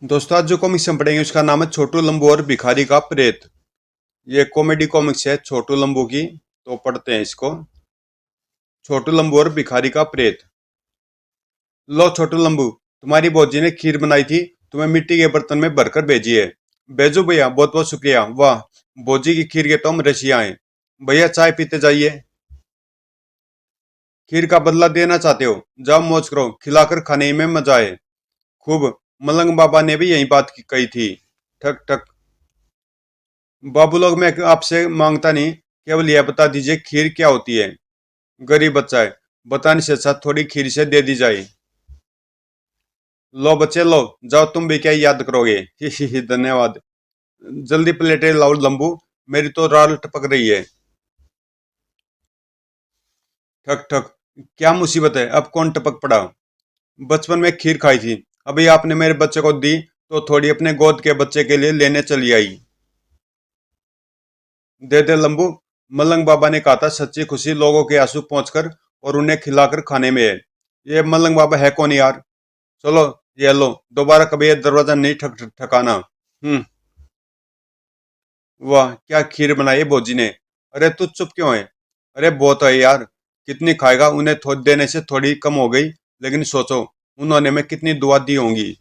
दोस्तों आज जो कॉमिक्स हम पढ़ेंगे उसका नाम है छोटू लंबू और भिखारी का प्रेत। ये कॉमेडी कॉमिक्स है छोटू लंबू की। तो पढ़ते हैं इसको। छोटू लंबू और भिखारी का प्रेत। लो छोटू लंबू, तुम्हारी भौजी ने खीर बनाई थी, तुम्हें मिट्टी के बर्तन में भरकर भेजी है। भेजो भैया, बहुत बहुत शुक्रिया। वाह, भौजी की खीर के तो हम रसिया हैं। भैया चाय पीते जाइए। खीर का बदला देना चाहते हो? जाओ मौज करो, खिलाकर खाने में मजा है खूब। मलंग बाबा ने भी यही बात कही थी। ठक ठक। बाबू लोग, मैं आपसे मांगता नहीं, केवल यह बता दीजिए खीर क्या होती है। गरीब बच्चा है, बताने से अच्छा थोड़ी खीर से दे दी जाए। लो बच्चे लो, जाओ तुम भी क्या याद करोगे। ही धन्यवाद। जल्दी प्लेटें लाओ लंबू, मेरी तो राल टपक रही है। ठक ठक। क्या मुसीबत है, अब कौन टपक पड़ा? बचपन में खीर खाई थी, अभी आपने मेरे बच्चे को दी तो थोड़ी अपने गोद के बच्चे के लिए लेने चली आई। दे दे लंबू। मलंग बाबा ने कहा था सच्ची खुशी लोगों के आंसू पहुंचकर और उन्हें खिलाकर खाने में है। ये मलंग बाबा है कौन यार? चलो, ये लो, दोबारा कभी ये दरवाजा नहीं ठकाना। वाह, क्या खीर बनाई है भौजी ने। अरे तू चुप क्यों है? अरे बहुत है यार, कितनी खाएगा, उन्हें देने से थोड़ी कम हो गई, लेकिन सोचो उन्होंने मैं कितनी दुआ दी होंगी।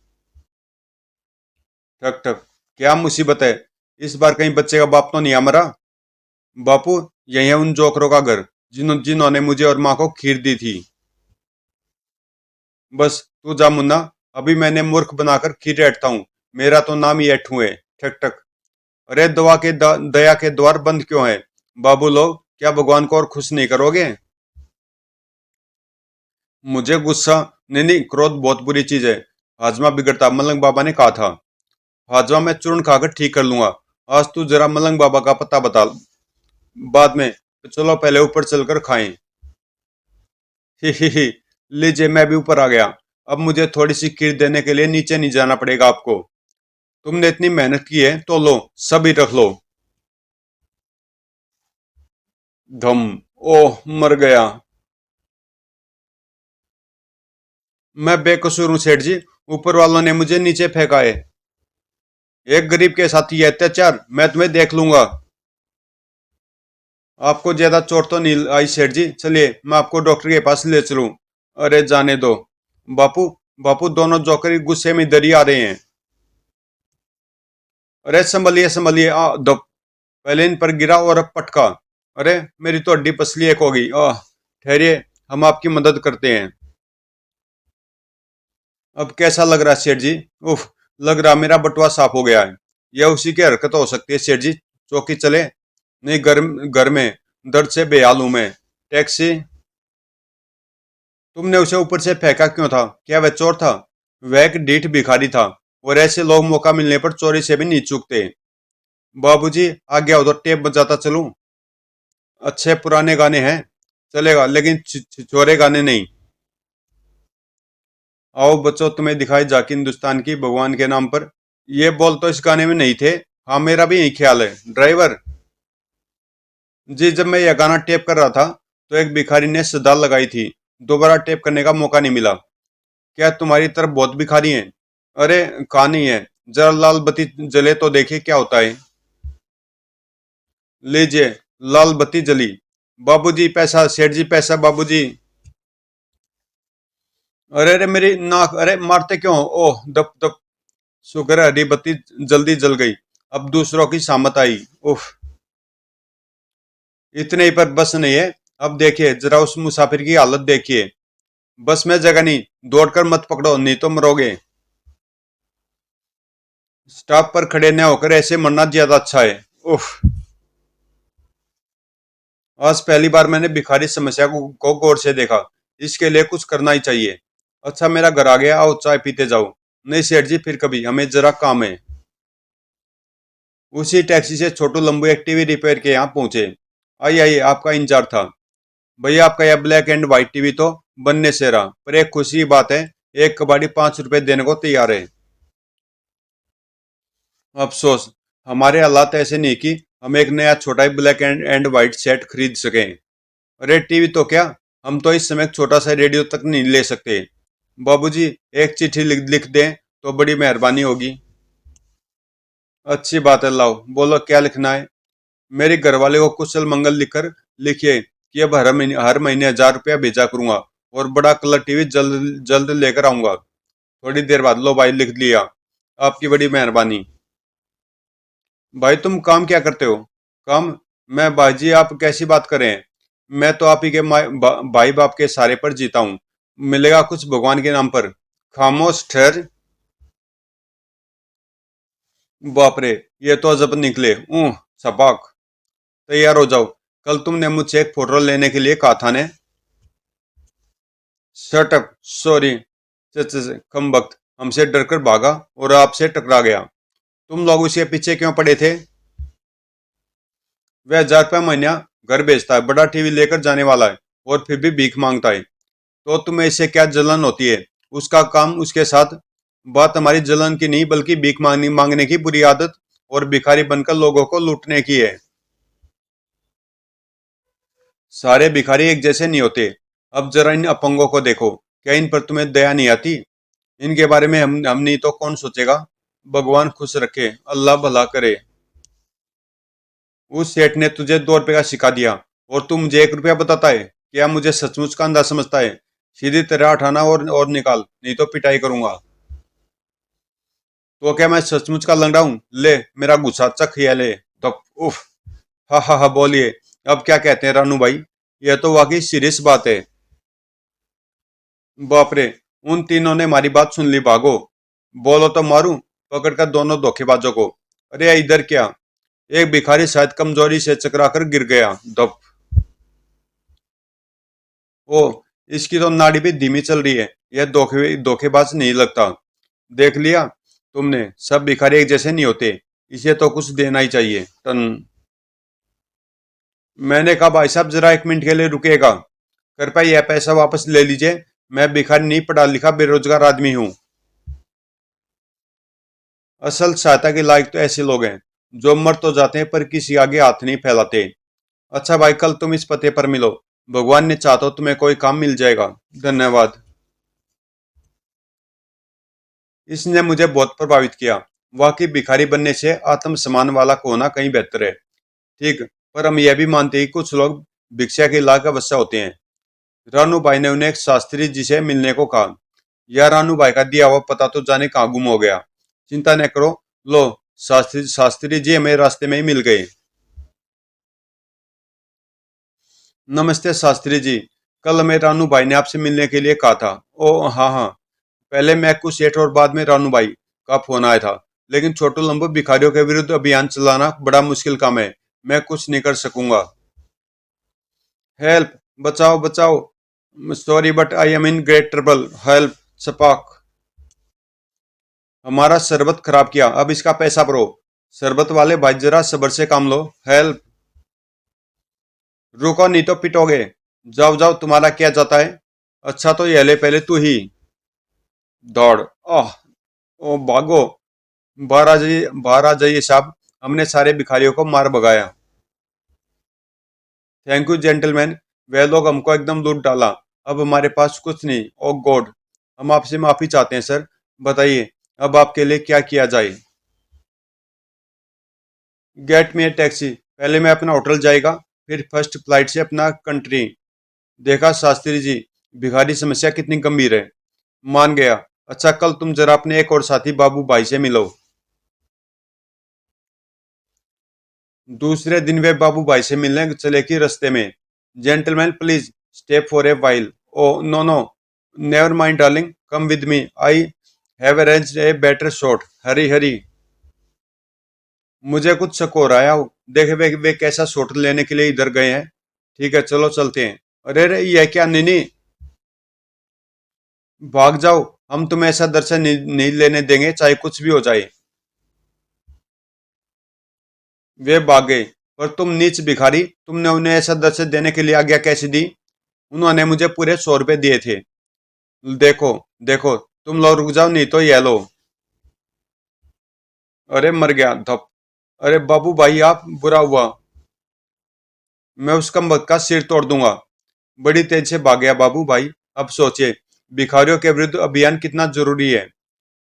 ठक ठक। क्या मुसीबत है, इस बार कहीं बच्चे का बाप तो नहीं आ मरा? बापू, यही है उन जोकरों का घर जिन्होंने मुझे और माँ को खीर दी थी। बस तू जा मुन्ना, अभी मैंने मूर्ख बनाकर खीर ऐंठता हूँ। मेरा तो नाम ही ऐठू है। ठक ठक। अरे दया के द्वार बंद क्यों है? बाबू लोग, क्या भगवान को और खुश नहीं करोगे? मुझे गुस्सा नहीं, नहीं, क्रोध बहुत बुरी चीज है। हाजमा बिगड़ता मलंग बाबा ने कहा था। हाजमा मैं चूर्ण खाकर ठीक कर लूंगा। आज तू जरा मलंग बाबा का पता बता, बाद में। चलो पहले ऊपर चलकर खाएं। ही। लीजिए, मैं भी ऊपर आ गया। अब मुझे थोड़ी सी खीर देने के लिए नीचे नहीं जाना पड़ेगा आपको। तुमने इतनी मेहनत की है तो लो, सभी रख लो। धम। ओह, मर गया। मैं बेकसूर हूँ सेठ जी, ऊपर वालों ने मुझे नीचे फेंका है। एक गरीब के साथ ये अत्याचार, मैं तुम्हें देख लूंगा। आपको ज्यादा चोट तो नहीं आई सेठ जी? चलिए मैं आपको डॉक्टर के पास ले चलूं। अरे जाने दो। बापू, बापू, दोनों जोकर गुस्से में दरी आ रहे हैं। अरे संभलिए संभलिए, दब। पहले इन पर गिरा और अब पटका। अरे मेरी तो हड्डी पसली एक हो गई। ठहरिए, हम आपकी मदद करते हैं। अब कैसा लग रहा है सेठ जी? उफ, लग रहा मेरा बटुआ साफ हो गया है। यह उसी की हरकत हो सकती है सेठ जी। चौकी चले? नहीं, घर में दर्द से बेहाल हूं मैं। टैक्सी। तुमने उसे ऊपर से फेंका क्यों था? क्या वह चोर था? वह एक ढीठ भिखारी था, और ऐसे लोग मौका मिलने पर चोरी से भी नहीं चूकते। बाबूजी, आ गया हो तो टेप बजाता चलूं? अच्छे पुराने गाने हैं, चलेगा, लेकिन छोरे गाने नहीं। आओ बच्चों, तुम्हें दिखाई झांकी हिंदुस्तान की भगवान के नाम पर। ये बोल तो इस गाने में नहीं थे। हाँ, मेरा भी यही ख्याल है ड्राइवर जी। जब मैं यह गाना टेप कर रहा था तो एक भिखारी ने सदा लगाई थी। दोबारा टेप करने का मौका नहीं मिला। क्या तुम्हारी तरफ बहुत भिखारी हैं? अरे कहानी है, जरा लाल बत्ती जले तो देखिए क्या होता है। लीजिए, लाल बत्ती जली। बाबूजी पैसा, सेठ जी पैसा, बाबूजी। अरे अरे मेरी नाक, अरे मारते क्यों? ओह, दप दप। शुक्र है हरी बत्ती जल्दी जल गई। अब दूसरों की सामत आई। उफ। इतने ही पर बस नहीं है। अब देखिए जरा उस मुसाफिर की हालत देखिए। बस में जगह नहीं, दौड़कर मत पकड़ो नहीं तो मरोगे। स्टॉप पर खड़े न होकर ऐसे मरना ज्यादा अच्छा है। उफ। आज पहली बार मैंने भिखारी समस्या को गौर से देखा। इसके लिए कुछ करना ही चाहिए। अच्छा, मेरा घर आ गया, आओ चाय पीते जाओ। नहीं सेठ जी, फिर कभी, हमें जरा काम है। उसी टैक्सी से छोटू लंबू एक टीवी रिपेयर के यहाँ पहुंचे। आइए आइए, आपका इंतजार था। भैया, आपका यह ब्लैक एंड व्हाइट टीवी तो बनने से रहा, पर एक खुशी की बात है, एक कबाड़ी 5 रुपए देने को तैयार है। अफसोस, हमारे हालात ऐसे नहीं कि हम एक नया छोटा ही ब्लैक एंड व्हाइट सेट खरीद सकें। अरे टीवी तो क्या, हम तो इस समय एक छोटा सा रेडियो तक नहीं ले सकते। बाबूजी, एक चिट्ठी लिख दें तो बड़ी मेहरबानी होगी। अच्छी बात है, लाओ बोलो क्या लिखना है। मेरे घर वाले को कुशल मंगल लिखकर लिखिए कि अब हर महीने 1,000 रुपया भेजा करूंगा, और बड़ा कलर टीवी जल्द जल्द लेकर आऊंगा। थोड़ी देर बाद, लो भाई लिख लिया। आपकी बड़ी मेहरबानी। भाई तुम काम क्या करते हो? काम? मैं बाजी, आप कैसी बात करें? मैं तो आप ही के भाई बाप के सहारे पर जीता हूँ। मिलेगा कुछ भगवान के नाम पर। खामोश ठहर। बाप रे, ये तो अजब निकले। छपाक। तैयार हो जाओ। कल तुमने मुझसे एक फोटो लेने के लिए कहा था ने। Shut up, sorry. कम वक्त, हमसे डरकर भागा और आपसे टकरा गया। तुम लोग उसके पीछे क्यों पड़े थे? वह 1,000 रुपया महीना घर बेचता है, बड़ा टीवी लेकर जाने वाला है, और फिर भी भीख मांगता है। तो तुम्हें इससे क्या जलन होती है? उसका काम उसके साथ। बात हमारी जलन की नहीं, बल्कि भीख मांगने की बुरी आदत और भिखारी बनकर लोगों को लूटने की है। सारे भिखारी एक जैसे नहीं होते। अब जरा इन अपंगों को देखो, क्या इन पर तुम्हें दया नहीं आती? इनके बारे में हम नहीं तो कौन सोचेगा? भगवान खुश रखे, अल्लाह भला करे। उस सेठ ने तुझे 2 रुपए का सिखा दिया, और तू मुझे 1 रुपया बताता है? क्या मुझे सचमुच का अंदाज समझता है? सीधी तरह उठाना और निकाल, नहीं तो पिटाई करूंगा। तो क्या मैं सचमुच का लंगड़ा हूं? ले मेरा गुस्सा चख या ले। तो उफ। हा, बोलिए। अब क्या कहते हैं रानू भाई? यह तो वाकई सीरियस बात है। बाप रे, उन तीनों ने हमारी बात सुन ली। भागो। बोलो तो मारूं पकड़कर दोनों धोखेबाजों को। अरे इधर क्या? एक भिखारी शायद कमजोरी से चकरा कर गिर गया। दप। ओ, इसकी तो नाड़ी भी धीमी चल रही है। यह धोखेबाज नहीं लगता। देख लिया तुमने, सब भिखारी एक जैसे नहीं होते। इसे तो कुछ देना ही चाहिए। टन। मैंने कहा भाई साहब जरा 1 मिनट के लिए रुकेगा? कृपया यह पैसा वापस ले लीजिए। मैं भिखारी नहीं, पढ़ा लिखा बेरोजगार आदमी हूँ। असल सहायता के लायक तो ऐसे लोग हैं जो मर तो जाते हैं पर किसी आगे हाथ नहीं फैलाते। अच्छा भाई, कल तुम इस पते पर मिलो। भगवान ने चाहा तो तुम्हें कोई काम मिल जाएगा। धन्यवाद। इसने मुझे बहुत प्रभावित किया। वाकई भिखारी बनने से आत्मसम्मान वाला होना कहीं बेहतर है। ठीक। पर हम यह भी मानते हैं कि कुछ लोग भिक्षा के लायक अवश्य होते हैं। रानू भाई ने उन्हें एक शास्त्री जी से मिलने को कहा। यह रानू भाई का दिया हुआ पता तो जाने कहाँ गुम हो गया। चिंता न करो। लो, शास्त्री जी हमें रास्ते में ही मिल गए। नमस्ते शास्त्री जी। कल हमें रानू भाई ने आपसे मिलने के लिए कहा था। ओ हाँ हाँ। पहले मैकू सेठ और बाद में रानू भाई का फोन आया था। लेकिन छोटू लंबू भिखारियों के विरुद्ध अभियान चलाना बड़ा मुश्किल काम है। मैं कुछ नहीं कर सकूंगा। हेल्प! बचाओ बचाओ! Sorry but I am in great trouble. Help! छपाक। हमारा शरबत खराब किया, अब इसका पैसा भरो। शरबत वाले भाई जरा सब्र से काम लो। हेल्प! रुको नहीं तो पिटोगे। जाओ जाओ, तुम्हारा क्या जाता है? अच्छा तो ये ले पहले तू ही। दौड़। ओह। ओ भागो। बाहर आ जाइए साहब। हमने सारे भिखारियों को मार भगाया। Thank you gentleman. वह लोग हमको एकदम लूट डाला। अब हमारे पास कुछ नहीं। ओ गॉड। हम आपसे माफी चाहते हैं सर। बताइए अब आपके लिए क्या किया जाए? गेट मी ए टैक्सी। पहले मैं अपना होटल जाएगा, फिर फर्स्ट फ्लाइट से अपना कंट्री। देखा शास्त्री जी, भिखारी समस्या कितनी गंभीर है। मान गया। अच्छा, कल तुम जरा अपने एक और साथी बाबू भाई से मिलो। दूसरे दिन वे बाबू भाई से मिलने चले कि रास्ते में। Gentleman please stay for a while. Oh no no, never mind darling, come with me. I have arranged a better shot. Hurry hurry. मुझे कुछ शक हो रहा है। देखे वे कैसा शॉट लेने के लिए इधर गए हैं। ठीक है चलो चलते हैं। अरे रे, ये क्या? नहीं, भाग जाओ। हम तुम्हें ऐसा दर्शन नहीं लेने देंगे, चाहे कुछ भी हो जाए। वे भाग गए। पर तुम नीच भिखारी, तुमने उन्हें ऐसा दर्शन देने के लिए आज्ञा कैसे दी? उन्होंने मुझे पूरे 100 रुपए दिए थे। देखो देखो, तुम लोग रुक जाओ नहीं तो ये लो। अरे मर गया। धप। अरे बाबू भाई, आप बुरा हुआ। मैं उस कमबख्त का सिर तोड़ दूंगा। बड़ी तेज से भाग गया बाबू भाई। अब सोचिए भिखारियों के विरुद्ध अभियान कितना जरूरी है।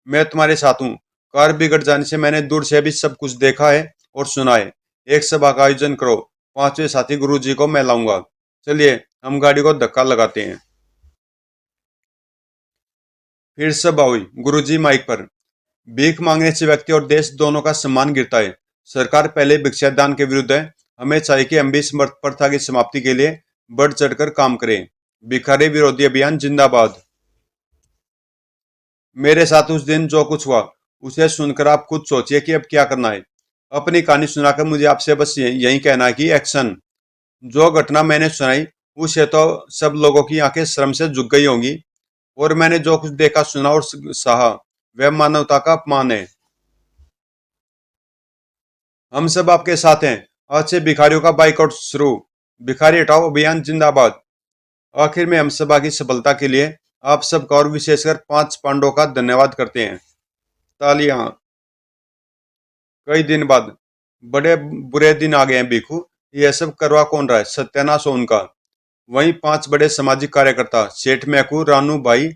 मैं तुम्हारे साथ हूँ। कार बिगड़ जाने से मैंने दूर से भी सब कुछ देखा है और सुना है। एक सभा का आयोजन करो, 5वें साथी गुरुजी को मैं लाऊंगा। चलिए हम गाड़ी को धक्का लगाते हैं। फिर सभा हुई। गुरुजी माइक पर। भीख मांगने से व्यक्ति और देश दोनों का सम्मान गिरता है। सरकार पहले भिक्षादान के विरुद्ध है। हमें चाहिए कि हम भी इस मर्द प्रथा की समाप्ति के लिए बढ़ चढ़कर काम करें। भिखारी विरोधी अभियान जिंदाबाद। मेरे साथ उस दिन जो कुछ हुआ उसे सुनकर आप खुद सोचिए कि अब क्या करना है। अपनी कहानी सुनाकर मुझे आपसे बस यही कहना है कि एक्शन। जो घटना मैंने सुनाई उसे तो सब लोगों की आंखें शर्म से झुक गई होंगी, और मैंने जो कुछ देखा सुना और सहा वह मानवता का अपमान है। हम सब आपके साथ हैं। आज से भिखारियों का बाइकआउट शुरू। भिखारी हटाओ अभियान जिंदाबाद। आखिर में हम सभा की सफलता के लिए आप सबका और विशेषकर 5 पांडवों का धन्यवाद करते हैं। तालियां। कई दिन बाद। बड़े बुरे दिन आ गए हैं भिखू। यह सब करवा कौन रहा है? सत्यानाश हो उनका। वहीं 5 बड़े सामाजिक कार्यकर्ता सेठ मैकू, रानू भाई,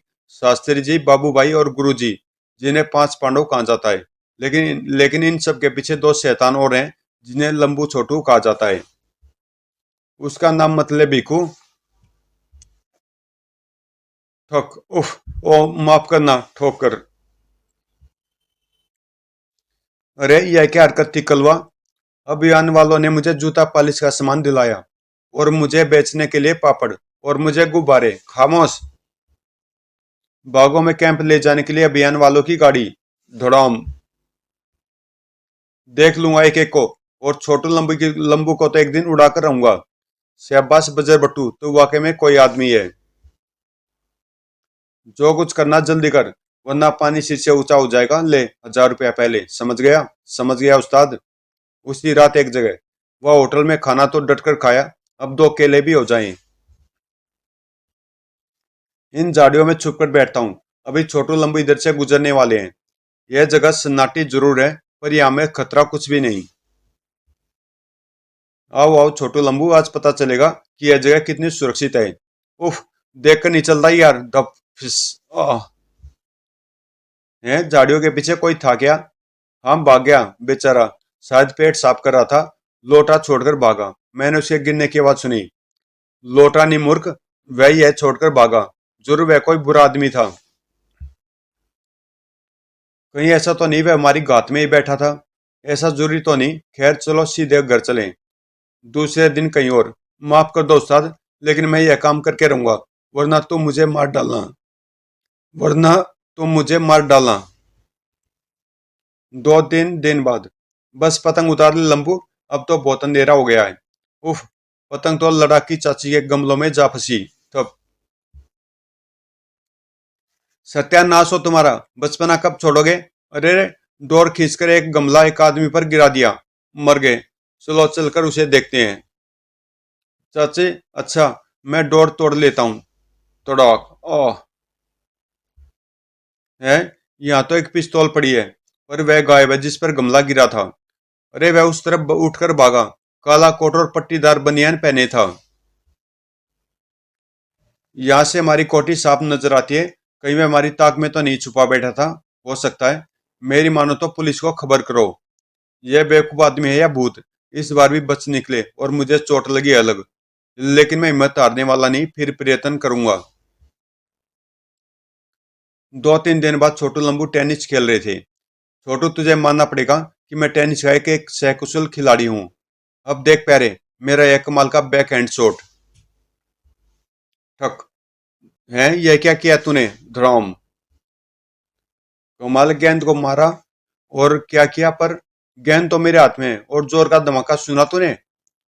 शास्त्री जी, बाबू भाई और गुरु जी, जिन्हें 5 पांडव कहा जाता है। लेकिन इन सब के पीछे 2 शैतान और हैं जिन्हें लंबू छोटू कहा जाता है। उसका नाम मतलब भिखू। ठक उफ। ओ माफ करना ठोकर। अरे यह क्या हरकत थी कलवा? अभियान वालों ने मुझे जूता पालिश का सामान दिलाया और मुझे बेचने के लिए पापड़ और मुझे गुब्बारे। खामोश। बागों में कैंप ले जाने के लिए अभियान वालों की गाड़ी। धड़ाम। देख लूंगा एक एक को, और छोटू लंबू को तो एक दिन उड़ाकर रहूंगा। शाबाश बजर बट्टू, तो वाकई में कोई आदमी है। जो कुछ करना जल्दी कर, वरना पानी सिर से ऊंचा हो जाएगा। ले 1000 रुपया पहले। समझ गया? समझ गया उस्ताद। उसी रात एक जगह वह होटल में खाना तो डट कर खाया, अब 2 केले भी हो जाएं। इन झाड़ियों में छुप कर बैठता हूँ। अभी छोटू लंबू इधर से गुजरने वाले हैं। यह जगह सन्नाटी जरूर है, पर यहाँ में खतरा कुछ भी नहीं। आओ आओ छोटू लंबू, आज पता चलेगा कि यह जगह कितनी सुरक्षित है। उफ। देख कर नहीं चल रहा यार। धप। फिस। आह। है झाड़ियों के पीछे कोई था क्या? हम भाग गया बेचारा। शायद पेट साफ कर रहा था। लोटा छोड़कर भागा। मैंने उसके गिरने की आवाज सुनी। लोटा नहीं मूर्ख, वही है छोड़कर भागा। जरूर वह कोई बुरा आदमी था। कहीं ऐसा तो नहीं वह हमारी गात में ही बैठा था? ऐसा जरूरी तो नहीं। खैर चलो सीधे घर चलें। दूसरे दिन कहीं और। माफ कर दो उस्ताद, लेकिन मैं यह काम करके रहूंगा, वरना तुम मुझे मार डालना। वरना तुम मुझे मार डालना। 2 दिन बाद। बस पतंग उतार ले लंबू, अब तो बहुत अंधेरा हो गया है। उफ। पतंग तो लड़ाकी चाची के गमलों में जा फंसी। तब सत्यानाश हो तुम्हारा। बचपना कब छोड़ोगे? अरे रे। डोर खींचकर एक गमला एक आदमी पर गिरा दिया। मर गए। चलो चलकर उसे देखते हैं। चाची। अच्छा। मैं डोर तोड़ लेता हूँ। तोड़ाक। ओह। है। यहाँ तो एक पिस्तौल पड़ी है, पर वह गायब है जिस पर गमला गिरा था। अरे वह उस तरफ उठकर भागा। काला कोट और पट्टीदार बनियान पहने था। यहाँ से हमारी कोठी साफ नजर आती है। कहीं वह हमारी ताक में तो नहीं छुपा बैठा था? हो सकता है। मेरी मानो तो पुलिस को खबर करो। यह बेवकूफ आदमी है या भूत? इस बार भी बच निकले और मुझे चोट लगी अलग। लेकिन मैं हिम्मत हारने वाला नहीं, फिर प्रयत्न करूंगा। 2-3 दिन बाद छोटू लंबू टेनिस खेल रहे थे। छोटू तुझे मानना पड़ेगा कि मैं टेनिस का एक सकुशल खिलाड़ी हूँ। अब देख प्यारे, मेरा एक कमाल का बैक हैंड शॉट। ठक। है यह क्या किया तूने? धड़ाम। कमाल गेंद को मारा और क्या किया, पर गेंद तो मेरे हाथ में है और जोर का धमाका सुना तूने?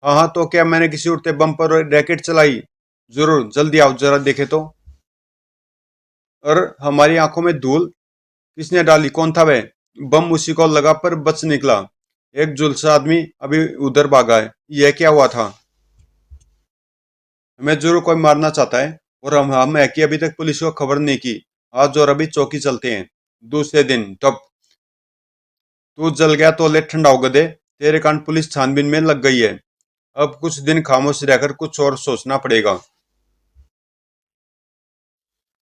हाँ हाँ, तो क्या मैंने किसी उड़ते बम पर रैकेट चलाई? जरूर, जल्दी आओ जरा देखे तो। और हमारी आंखों में धूल किसने डाली? कौन था वह? बम उसी को लगा पर बच निकला। एक जुलसा आदमी अभी उधर भागा है। यह क्या हुआ था? हमें जरूर कोई मारना चाहता है, और हम है कि अभी तक पुलिस को खबर नहीं की। आज और अभी चौकी चलते हैं। दूसरे दिन। तब तू जल गया तो ले ठंडा हो गधे। तेरे कान पुलिस छानबीन में लग गई है। अब कुछ दिन खामोश रहकर कुछ और सोचना पड़ेगा।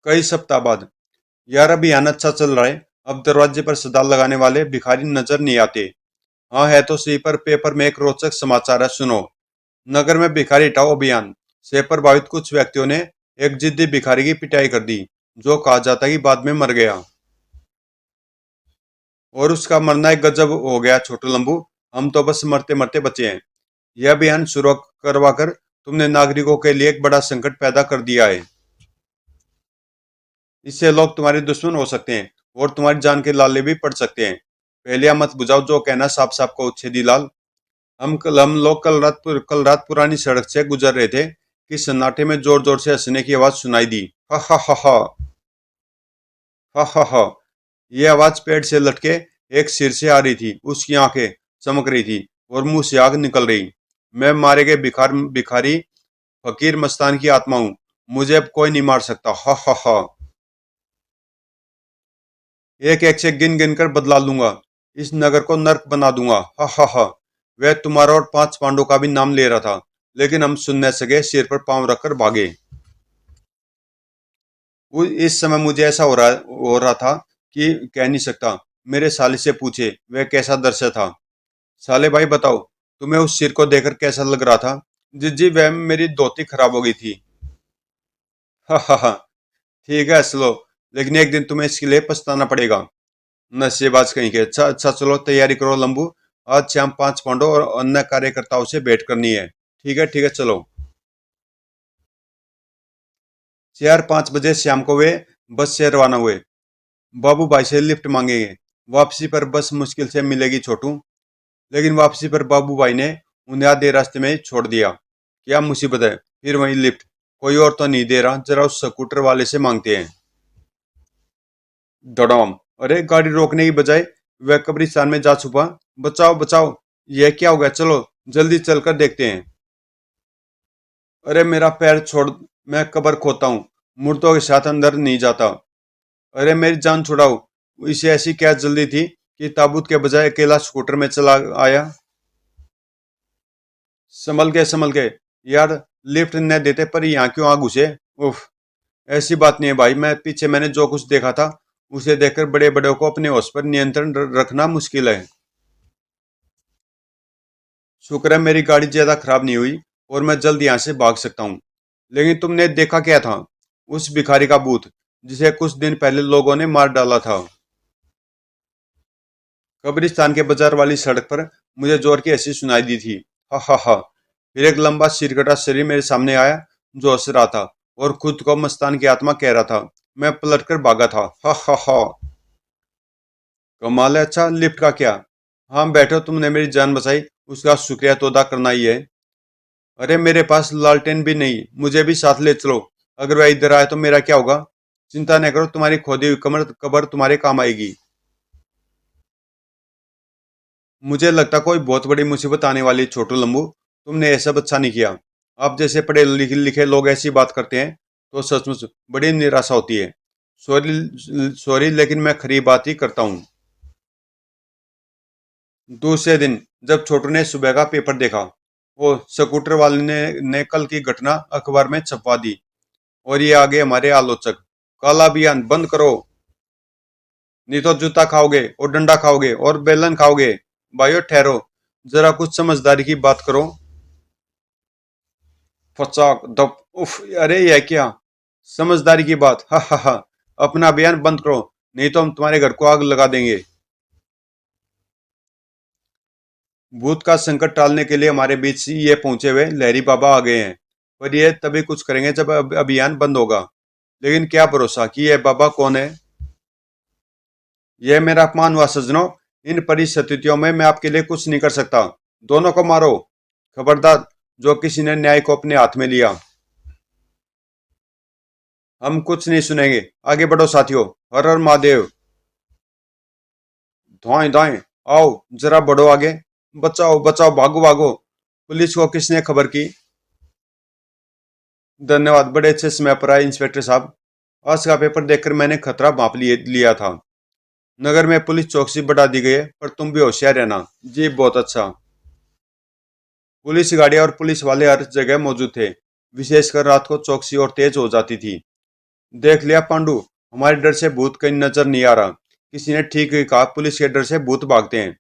कई सप्ताह बाद। यार अभियान अच्छा चल रहा है। अब दरवाजे पर सदा लगाने वाले भिखारी नजर नहीं आते। हाँ है तो सही, पर पेपर में एक रोचक समाचार है, सुनो। नगर में भिखारी हटाओ अभियान से प्रभावित कुछ व्यक्तियों ने एक जिद्दी भिखारी की पिटाई कर दी, जो कहा जाता है कि बाद में मर गया। और उसका मरना एक गजब हो गया छोटू लंबू। हम तो बस मरते मरते बचे हैं। यह अभियान शुरू करवा कर तुमने नागरिकों के लिए एक बड़ा संकट पैदा कर दिया है। इससे लोग तुम्हारे दुश्मन हो सकते हैं और तुम्हारी जान के लाले भी पड़ सकते हैं। पहले यह मत बुझाओ जो कहना साफ साफ को छेदी लाल। हम लोग कल रात पुरानी सड़क से गुजर रहे थे कि सन्नाटे में जोर जोर से हंसने की आवाज सुनाई दी। हा हा हा हा हा हा हा। ये आवाज पेड़ से लटके एक सिर से आ रही थी। उसकी आंखें चमक रही थी और मुंह से आग निकल रही। मैं मारे गए भिखारी फकीर मस्तान की आत्मा हूँ। मुझे अब कोई नहीं मार सकता। हा हा हा। एक एक से गिन गिन कर बदला लूंगा। इस नगर को नर्क बना दूंगा। हा हा हा। वह तुम्हारा और 5 पांडवों का भी नाम ले रहा था, लेकिन हम सुन न सके, सिर पर पांव रखकर भागे। इस समय मुझे ऐसा हो रहा था कि कह नहीं सकता। मेरे साले से पूछे वह कैसा दृश्य था। साले भाई बताओ, तुम्हें उस सिर को देखकर कैसा लग रहा था? जी जी, वह मेरी धोती खराब हो गई थी। हा हा हा। ठीक है हंस लो, लेकिन एक दिन तुम्हें इसके लिए पछताना पड़ेगा। नशेबाज कहीं के। अच्छा अच्छा, चलो तैयारी करो लंबू। आज शाम 5 पांडव और अन्य कार्यकर्ताओं से भेंट करनी है। ठीक है चलो। 4-5 बजे शाम को वे बस से रवाना हुए। बाबू भाई से लिफ्ट मांगेंगे। वापसी पर बस मुश्किल से मिलेगी छोटू। लेकिन वापसी पर बाबू भाई ने उन्हें आधे रास्ते में ही छोड़ दिया। क्या मुसीबत है? फिर वही लिफ्ट। कोई और तो नहीं दे रहा, जरा उस स्कूटर वाले से मांगते हैं। दड़ाम। अरे गाड़ी रोकने की बजाय वह कब्रिस्तान में जा छुपा। बचाओ बचाओ, यह क्या हो गया? चलो जल्दी चलकर देखते हैं। अरे मेरा पैर छोड़, मैं कब्र खोता हूँ, मुर्दों के साथ अंदर नहीं जाता। अरे मेरी जान छुड़ाओ। इसे ऐसी क्या जल्दी थी कि ताबूत के बजाय अकेला स्कूटर में चला आया। संभल के यार, लिफ्ट न देते पर यहाँ क्यों आ घुसे? उफ। ऐसी बात नहीं है भाई, मैंने जो कुछ देखा था उसे देखकर बड़े बड़ों को अपने होश पर नियंत्रण रखना मुश्किल है। शुक्र है मेरी गाड़ी ज्यादा खराब नहीं हुई और मैं जल्द यहाँ से भाग सकता हूँ। लेकिन तुमने देखा क्या था? उस भिखारी का भूत, जिसे कुछ दिन पहले लोगों ने मार डाला था। कब्रिस्तान के बाजार वाली सड़क पर मुझे जोर की हंसी सुनाई दी थी। हा हा हा। फिर एक लंबा सिरकटा शरीर मेरे सामने आया, जो हंस रहा था और खुद को मस्तान की आत्मा कह रहा था। मैं पलटकर भागा था। हा हा हा। कमाल है। अच्छा लिफ्ट का क्या? हाँ बैठो, तुमने मेरी जान बचाई, उसका शुक्रिया तो अदा करना ही है। अरे मेरे पास लालटेन भी नहीं, मुझे भी साथ ले चलो। अगर वह इधर आए तो मेरा क्या होगा? चिंता न करो, तुम्हारी खोदी हुई कब्र तुम्हारे काम आएगी। मुझे लगता कोई बहुत बड़ी मुसीबत आने वाली है छोटू लंबू। तुमने ये सब अच्छा नहीं किया। आप जैसे पढ़े लिखे लिखे लोग ऐसी बात करते हैं तो सचमुच बड़ी निराशा होती है। सॉरी सॉरी, लेकिन मैं खरी बात ही करता हूँ। दूसरे दिन जब छोटू ने सुबह का पेपर देखा, वो स्कूटर वाले ने कल की घटना अखबार में छपवा दी। और ये आगे हमारे आलोचक, काला अभियान बंद करो, नहीं तो जूता खाओगे और डंडा खाओगे और बेलन खाओगे। भाइयों ठहरो, जरा कुछ समझदारी की बात करो। फचाक धप उफ। अरे यह क्या समझदारी की बात? हा हा हा। अपना अभियान बंद करो, नहीं तो हम तुम्हारे घर को आग लगा देंगे। भूत का संकट टालने के लिए हमारे बीच ये पहुंचे हुए लहरी बाबा आ गए हैं। पर ये तभी कुछ करेंगे जब अभियान बंद होगा। लेकिन क्या भरोसा कि यह बाबा कौन है? यह मेरा अपमान हुआ सज्जनों। इन परिस्थितियों में मैं आपके लिए कुछ नहीं कर सकता। दोनों को मारो। खबरदार जो किसी ने न्याय को अपने हाथ में लिया। हम कुछ नहीं सुनेंगे। आगे बढ़ो साथियों। हर हर महादेव। धोएं धाएं। आओ जरा बढ़ो आगे। बचाओ बचाओ, भागो भागो। पुलिस को किसने खबर की? धन्यवाद, बड़े अच्छे समय पर आए इंस्पेक्टर साहब। आज का पेपर देखकर मैंने खतरा भांप लिया था। नगर में पुलिस चौकसी बढ़ा दी गई है, पर तुम भी होशियार रहना। जी बहुत अच्छा। पुलिस गाड़ियां और पुलिस वाले हर जगह मौजूद थे। विशेषकर रात को चौकसी और तेज हो जाती थी। देख लिया पांडु, हमारे डर से भूत कहीं नजर नहीं आ रहा। किसी ने ठीक ही कहा, पुलिस के डर से भूत भागते हैं।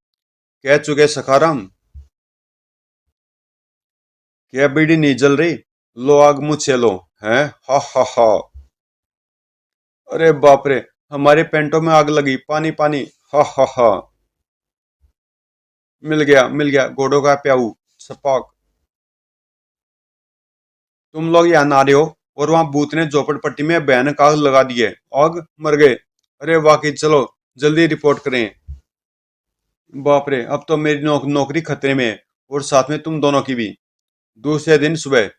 कह चुके सखाराम। क्या बीड़ी नहीं जल रही? लो आग मुझ से लो। हैं? हा हा हा। अरे बाप रे, हमारे पेंटों में आग लगी, पानी पानी। हा हा हा। मिल गया घोड़ों का प्याऊ। सपाक। तुम लोग यहाँ ना रहे हो और वहां भूत ने झोपड़पट्टी में भयानक आग लगा दी है। आग? मर गए? अरे वाकई, चलो जल्दी रिपोर्ट करें। बाप रे, अब तो मेरी नौकरी खतरे में है, और साथ में तुम दोनों की भी। दूसरे दिन सुबह।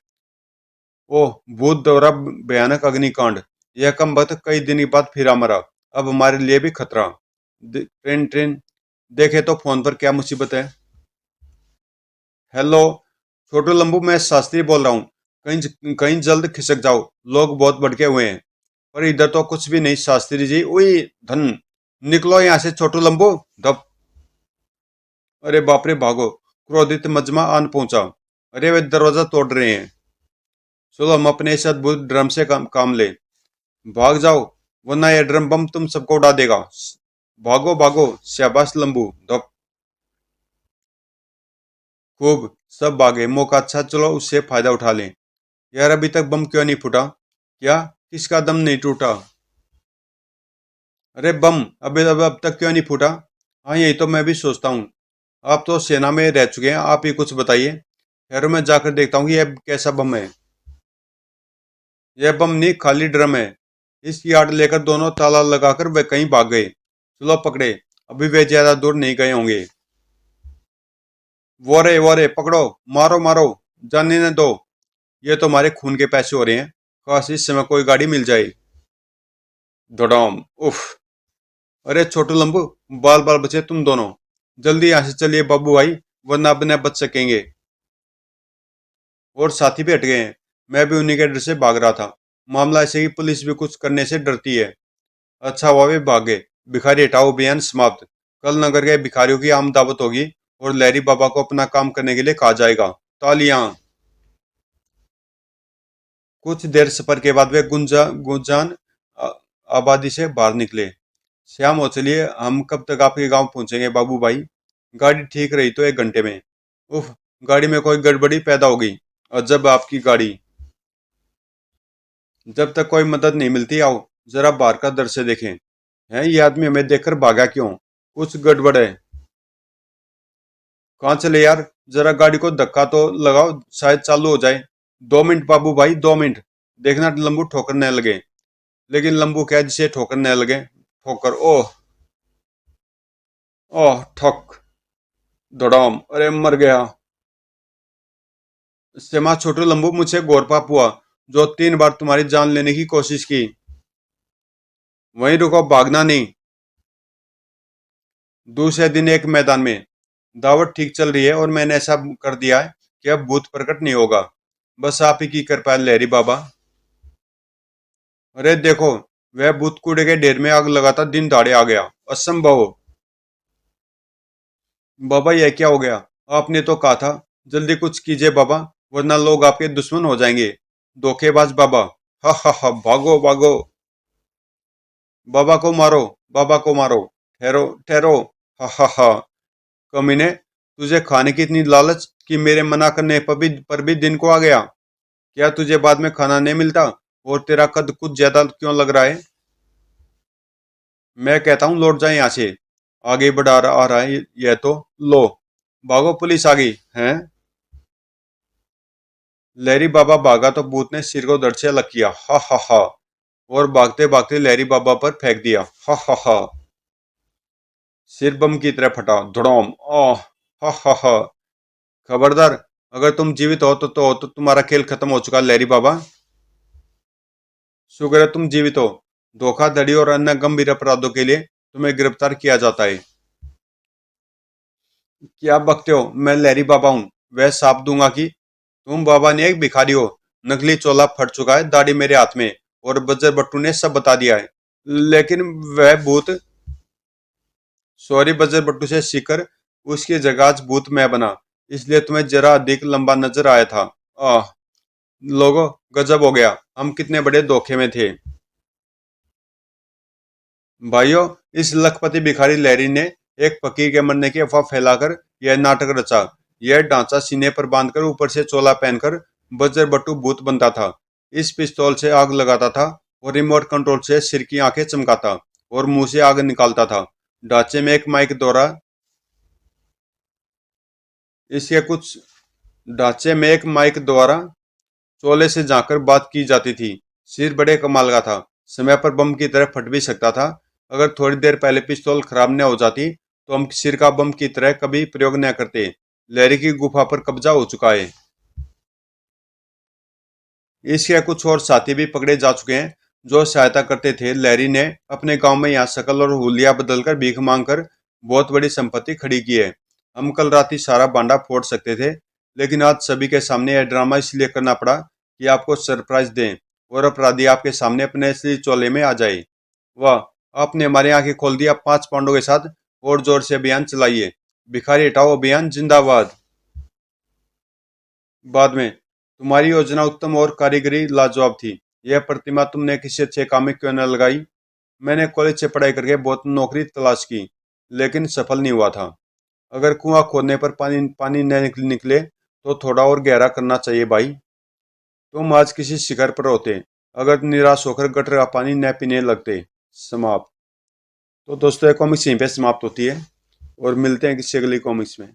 ओह, भूत दौरा भयानक अग्निकांड। यह कम वक्त कई दिन के बाद फिरा मरा। अब हमारे लिए भी खतरा। Train train. देखे तो फोन पर क्या मुसीबत है। हेलो, छोटू लंबू, मैं शास्त्री बोल रहा हूँ। कहीं कहीं जल्द खिसक जाओ, लोग बहुत भड़के हुए हैं। पर इधर तो कुछ भी नहीं शास्त्री जी। उई धन। निकलो यहाँ से छोटू लंबू। धप। अरे बाप रे, भागो। क्रोधित मजमा आन पहुंचा। अरे वे दरवाजा तोड़ रहे हैं। चलो हम अपने इस अद्भुत ड्रम से काम ले। भाग जाओ, वरना यह ड्रम बम तुम सबको उड़ा देगा। भागो भागो। शाबाश लंबू। धप। खूब। सब भागे। मौका अच्छा, चलो उससे फायदा उठा लें। यार, अभी तक बम क्यों नहीं फूटा? क्या? किसका दम नहीं टूटा? अरे बम अब तक क्यों नहीं फूटा? हाँ, यही तो मैं भी सोचता हूँ। आप तो सेना में रह चुके हैं, आप ही कुछ बताइए। खैर, मैं जाकर देखता हूँ कि यह कैसा बम है। यह बम नहीं, खाली ड्रम है। इसकी आड़ लेकर दोनों ताला लगाकर वे कहीं भाग गए। चलो पकड़े। अभी वे ज्यादा दूर नहीं गए होंगे। वो रे पकड़ो। मारो मारो। जाने न दो। ये तो हमारे खून के पैसे हो रहे हैं। काश इस समय कोई गाड़ी मिल जाए। धड़ाम। उफ। अरे छोटू लंबू, बाल बाल बचे तुम दोनों। जल्दी यहाँ से चलिए बाबू भाई, वरना अब न बच सकेंगे। और साथी भी हट गए हैं। मैं भी उन्हीं के डर से भाग रहा था। मामला ऐसे ही, पुलिस भी कुछ करने से डरती है। अच्छा हुआ वे भागे। भिखारी हटाओ अभियान समाप्त। कल नगर के भिखारियों की आम दावत होगी, और लहरी बाबा को अपना काम करने के लिए कहा जाएगा। तालियां। कुछ देर सफर के बाद वे गुंजान आ- आबादी से बाहर निकले। श्याम हो, चलिए, हम कब तक आपके गांव पहुंचेंगे बाबू भाई? गाड़ी ठीक रही तो 1 घंटे में। उफ। गाड़ी में कोई गड़बड़ी पैदा हो गई। अजब आपकी गाड़ी। जब तक कोई मदद नहीं मिलती, आओ जरा बाहर का दृश्य देखें। है, ये आदमी हमें देखकर भागा क्यों? कुछ गड़बड़ है। कहाँ चले यार? जरा गाड़ी को धक्का तो लगाओ, शायद चालू हो जाए। 2 मिनट बाबू भाई, 2 मिनट। देखना लंबू ठोकर न लगे। लेकिन लंबू क्या, जिसे ठोकर न लगे? ठोकर। ओह। ओह ठक। धड़ाम। अरे मर गया। सेमा छोटू लंबू, मुझे गोरपाप हुआ, जो 3 बार तुम्हारी जान लेने की कोशिश की। वहीं रुको, भागना नहीं। दूसरे दिन एक मैदान में। दावत ठीक चल रही है, और मैंने ऐसा कर दिया है कि अब भूत प्रकट नहीं होगा। बस आप ही की कृपा है लहरी बाबा। अरे देखो, वह भूत कूड़े के ढेर में आग लगाता दिन दाड़े आ गया। असंभव। बाबा, यह क्या हो गया? आपने तो कहा था जल्दी कुछ कीजिए बाबा, वरना लोग आपके दुश्मन हो जाएंगे। धोखेबाज बाबा। हा हा हा, भागो भागो। बाबा को मारो। बाबा को मारो। ठहरो ठहरो। हा हा हा। कमीने, तुझे खाने की इतनी लालच कि मेरे मना करने पर भी दिन को आ गया। क्या तुझे बाद में खाना नहीं मिलता? और तेरा कद कुछ ज्यादा क्यों लग रहा है? मैं कहता हूँ लौट जाए यहाँ से। आगे आ रहा है यह तो। लो, भागो, पुलिस आ गई है। लहरी बाबा भागा तो भूत ने सिर को धड़ से अलग किया। हा हा हा। और भागते भागते लहरी बाबा पर फेंक दिया। हा हा हा। सिर बम की तरह फटा। धड़ोम। ओह। हा हा हा। खबरदार, अगर तुम जीवित हो तो तुम्हारा खेल खत्म हो चुका लहरी बाबा। शुक्र है तुम जीवित हो। धोखाधड़ी और अन्य गंभीर अपराधों के लिए तुम्हें गिरफ्तार किया जाता है। क्या बकते हो? मैं लहरी बाबा हूँ। वह साफ दूंगा कि तुम बाबा ने एक भिखारी हो। नकली चोला फट चुका है, दाढ़ी मेरे हाथ में, और बज्जर बट्टू ने सब बता दिया है। लेकिन वह भूत। सॉरी, बज्जर बट्टू से सीखकर उसकी जगह आज भूत मैं बना, इसलिए तुम्हें जरा अधिक लंबा नजर आया था। आह। लोगों, गजब हो गया, हम कितने बड़े धोखे में थे। भाइयों, इस लखपति भिखारी लहरी ने एक फकीर के मरने की अफवाह फैलाकर यह नाटक रचा। यह ढांचा सीने पर बांधकर ऊपर से चोला पहनकर बज्र बट्टू भूत बनता था। इस पिस्तौल से आग लगाता था और रिमोट कंट्रोल से सिर की आंखें चमकाता और मुंह से आग निकालता था। ढांचे में एक माइक द्वारा इसके कुछ ढांचे में एक माइक द्वारा चोले से झांककर बात की जाती थी। सिर बड़े कमाल का था, समय पर बम की तरह फट भी सकता था। अगर थोड़ी देर पहले पिस्तौल खराब न हो जाती तो हम सिर का बम की तरह कभी प्रयोग न करते। लहरी की गुफा पर कब्जा हो चुका है। इसके कुछ और साथी भी पकड़े जा चुके हैं जो सहायता करते थे। लहरी ने अपने गांव में यहाँ शकल और हुलिया बदलकर भीख मांगकर बहुत बड़ी संपत्ति खड़ी की है। हम कल रात ही सारा बांडा फोड़ सकते थे, लेकिन आज सभी के सामने यह ड्रामा इसलिए करना पड़ा कि आपको सरप्राइज दें और अपराधी आपके सामने अपने असली चोले में आ जाए। वाह, आपने हमारी आंखें खोल दी। आप 5 पांडों के साथ और जोर से अभियान चलाइए। भिखारी हटाओ अभियान जिंदाबाद। बाद में, तुम्हारी योजना उत्तम और कारीगरी लाजवाब थी। यह प्रतिमा तुमने किसी अच्छे काम में क्यों न लगाई? मैंने कॉलेज से पढ़ाई करके बहुत नौकरी तलाश की, लेकिन सफल नहीं हुआ था। अगर कुआं खोदने पर पानी पानी न निकले तो थोड़ा और गहरा करना चाहिए भाई। तुम आज किसी शिखर पर होते अगर निराश होकर गटर का पानी न पीने लगते। समाप्त। तो दोस्तों, ये कॉमिक्स यहीं पे समाप्त होती है और मिलते हैं किसी अगली कॉमिक्स में।